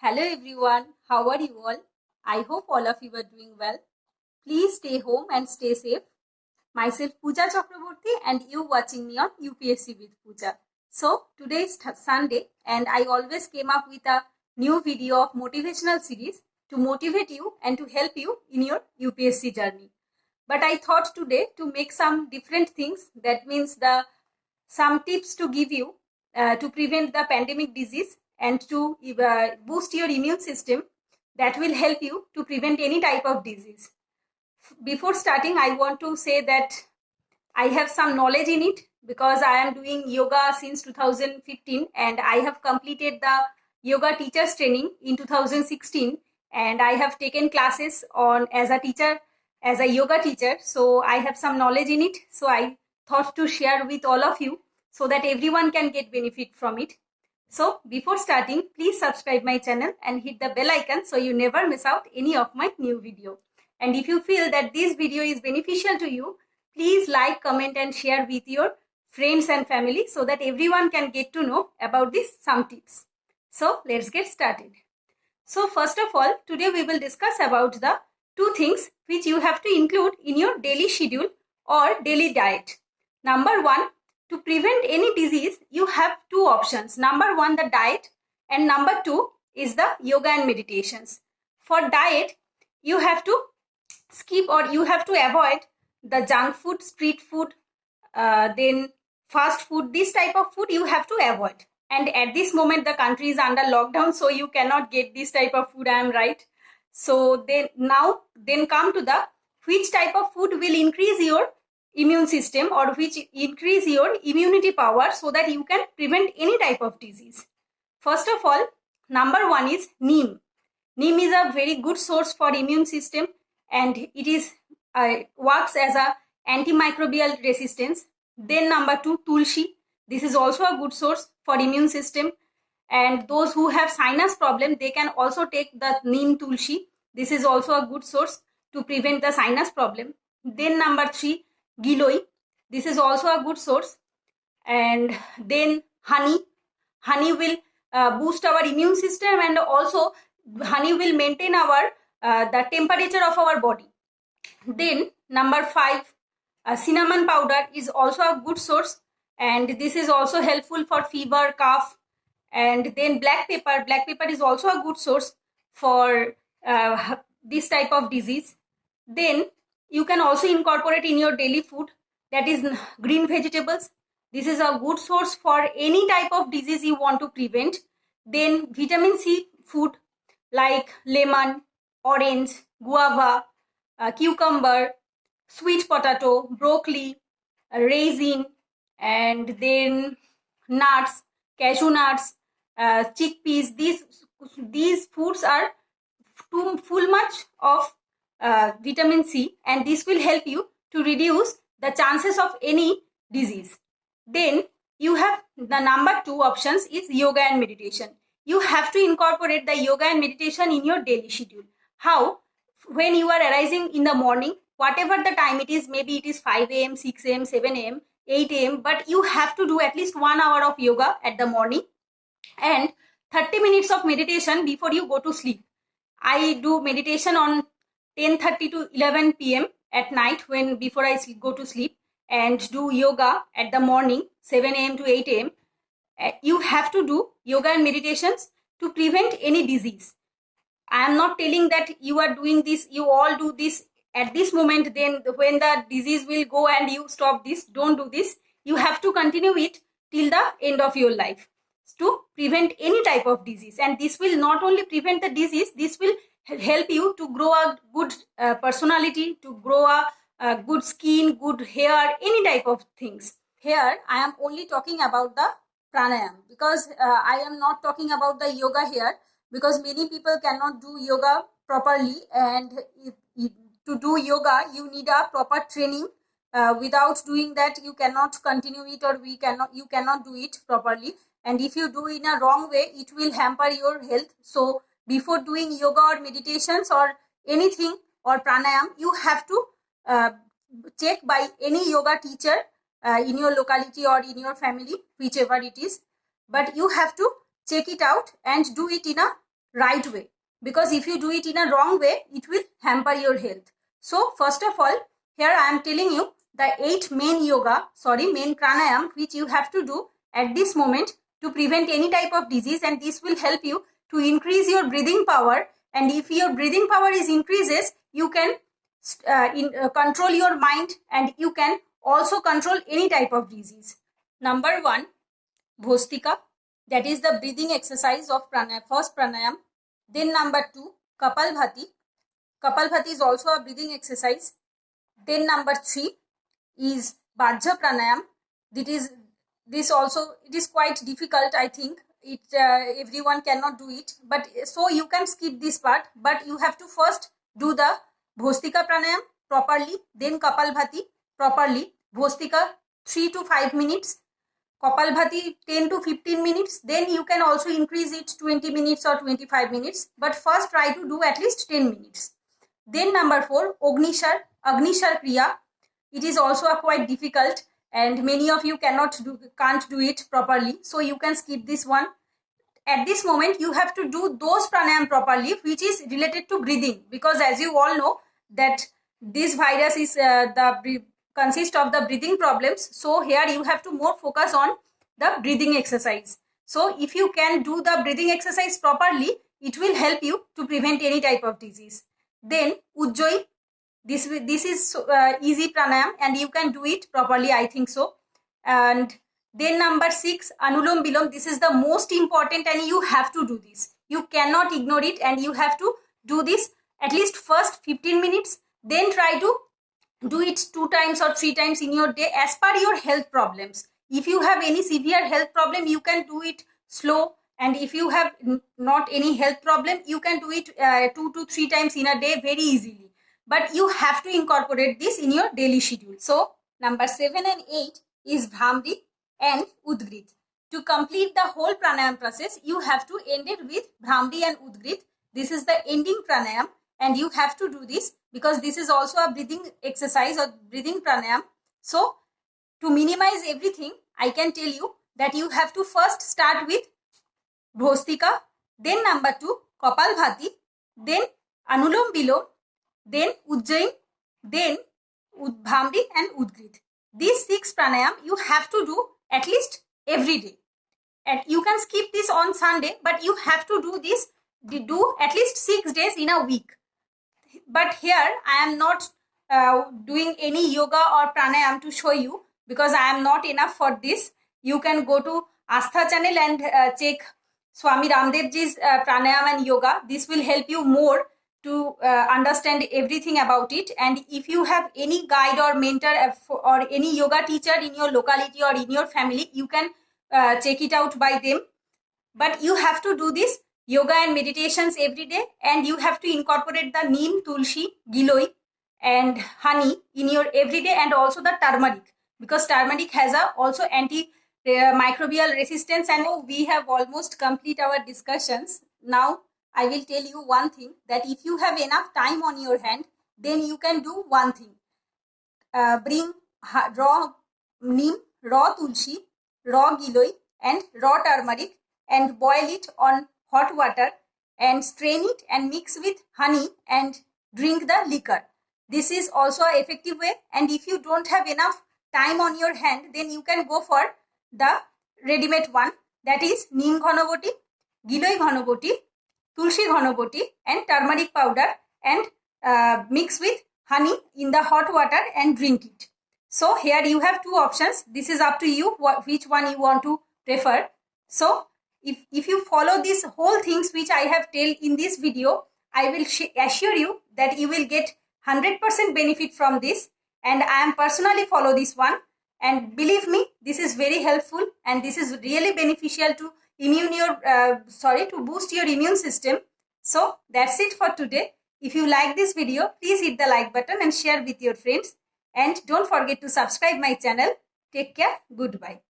Hello everyone, how are you all? I hope all of you are doing well. Please stay home and stay safe. Myself Pooja Chakraborty and you watching me on UPSC with Pooja. So today is Sunday and I always came up with a new video of motivational series to motivate you and to help you in your UPSC journey. But I thought today to make some different things, that means some tips to give you to prevent the pandemic disease and to boost your immune system that will help you to prevent any type of disease. Before starting, I want to say that I have some knowledge in it because I am doing yoga since 2015 and I have completed the yoga teachers training in 2016 and I have taken classes on as a teacher, as a yoga teacher. So I have some knowledge in it. So I thought to share with all of you so that everyone can get benefit from it. So before starting, please subscribe my channel and hit the bell icon so you never miss out any of my new video. And if you feel that this video is beneficial to you, please like, comment and share with your friends and family so that everyone can get to know about these some tips. So let's get started. So first of all, today we will discuss about the two things which you have to include in your daily schedule or daily diet. Number one, to prevent any disease, you have two options. Number one, the diet, and number two is the yoga and meditations. For diet, you have to skip or you have to avoid the junk food, street food, then fast food. This type of food you have to avoid. And at this moment, the country is under lockdown, so you cannot get this type of food, I am right. So then come to the which type of food will increase your immune system or which increase your immunity power so that you can prevent any type of disease. First of all, number one is neem. Neem is a very good source for immune system and it is works as a antimicrobial resistance. Then number two, tulsi. This is also a good source for immune system. And those who have sinus problem, they can also take the neem tulsi. This is also a good source to prevent the sinus problem. Then number three, giloi. This is also a good source. And then honey. Honey will boost our immune system and also honey will maintain our the temperature of our body. Then number five, cinnamon powder is also a good source and this is also helpful for fever, cough. And then black pepper. Black pepper is also a good source for this type of disease. Then you can also incorporate in your daily food, that is green vegetables. This is a good source for any type of disease you want to prevent. Then vitamin C food like lemon, orange, guava, cucumber, sweet potato, broccoli, raisin, and then nuts, cashew nuts, chickpeas. These foods are too full much of vitamin C and this will help you to reduce the chances of any disease. Then you have the number two options is yoga and meditation. You have to incorporate the yoga and meditation in your daily schedule. How? When you are arising in the morning, whatever the time it is, maybe it is 5 a.m., 6 a.m., 7 a.m., 8 a.m., but you have to do at least 1 hour of yoga at the morning and 30 minutes of meditation before you go to sleep. I do meditation on 10:30 to 11 p.m. at night before I go to sleep and do yoga at the morning 7 a.m. to 8 a.m. You have to do yoga and meditations to prevent any disease. I am not telling that you are doing this, you all do this at this moment, then when the disease will go and you stop this. Don't do this. You have to continue it till the end of your life to prevent any type of disease. And this will not only prevent the disease, this will help you to grow a good personality, to grow a good skin, good hair, any type of things. Here I am only talking about the pranayam because I am not talking about the yoga here because many people cannot do yoga properly, and to do yoga you need a proper training. Without doing that you cannot continue it or you cannot do it properly, and if you do in a wrong way it will hamper your health. So before doing yoga or meditations or anything or pranayam, you have to check by any yoga teacher in your locality or in your family, whichever it is, but you have to check it out and do it in a right way, because if you do it in a wrong way, it will hamper your health. So first of all, here I am telling you the 8 main main pranayam which you have to do at this moment to prevent any type of disease, and this will help you to increase your breathing power. And if your breathing power is increases, you can control your mind, and you can also control any type of disease. Number 1, Bhostika, that is the breathing exercise of pranayam, first pranayam. Then number 2, Kapalbhati. Kapalbhati is also a breathing exercise. Then number 3 is Bajra pranayam. It is quite difficult, I think. Everyone cannot do it, but so you can skip this part. But you have to first do the Bhostika pranayam properly, then Kapalbhati properly. Bhostika 3 to 5 minutes, Kapalbhati 10 to 15 minutes. Then you can also increase it 20 minutes or 25 minutes. But first try to do at least 10 minutes. Then number 4, Agnishar Kriya. It is also quite difficult, and many of you can't do it properly. So you can skip this one. At this moment, you have to do those pranayam properly, which is related to breathing, because as you all know that this virus is consists of the breathing problems. So here you have to more focus on the breathing exercise. So if you can do the breathing exercise properly, it will help you to prevent any type of disease. Then Ujjayi, this is easy pranayam, and you can do it properly, I think so. And then number 6, Anulom Vilom. This is the most important, and you have to do this. You cannot ignore it, and you have to do this at least first 15 minutes. Then try to do it 2 times or 3 times in your day as per your health problems. If you have any severe health problem, you can do it slow. And if you have not any health problem, you can do it 2 to 3 times in a day very easily. But you have to incorporate this in your daily schedule. So number 7 and 8 is Bhramri and Udgrit. To complete the whole pranayam process, you have to end it with Bhramri and Udgrit. This is the ending pranayam, and you have to do this because this is also a breathing exercise or breathing pranayam. So to minimize everything, I can tell you that you have to first start with Bhostika, then number 2, Kapalbhati, then Anulom Vilom, then Ujjayi, then Bhramri and Udgrit. These 6 pranayam you have to do at least every day. And you can skip this on Sunday, but you have to do this, do at least 6 days in a week. But here I am not doing any yoga or pranayam to show you, because I am not enough for this. You can go to Astha channel and check Swami Ramdev ji's pranayam and yoga. This will help you more to understand everything about it. And if you have any guide or mentor or any yoga teacher in your locality or in your family, you can check it out by them. But you have to do this yoga and meditations every day, and you have to incorporate the neem, tulsi, giloi and honey in your everyday, and also the turmeric, because turmeric has also antimicrobial resistance. And we have almost complete our discussions. Now I will tell you one thing, that if you have enough time on your hand, then you can do one thing. Bring raw neem, raw tulsi, raw giloi and raw turmeric, and boil it on hot water and strain it and mix with honey and drink the liquor. This is also an effective way. And if you don't have enough time on your hand, then you can go for the ready-made one, that is neem ghanaboti, giloi ghanaboti, tulsi ghanaboti and turmeric powder, and mix with honey in the hot water and drink it. So here you have 2 options. This is up to you which one you want to prefer. So if you follow these whole things which I have told in this video, I will assure you that you will get 100% benefit from this. And I am personally follow this one, and believe me, this is very helpful, and this is really beneficial to to boost your immune system. So that's it for today. If you like this video, please hit the like button and share with your friends, and don't forget to subscribe my channel. Take care. Goodbye.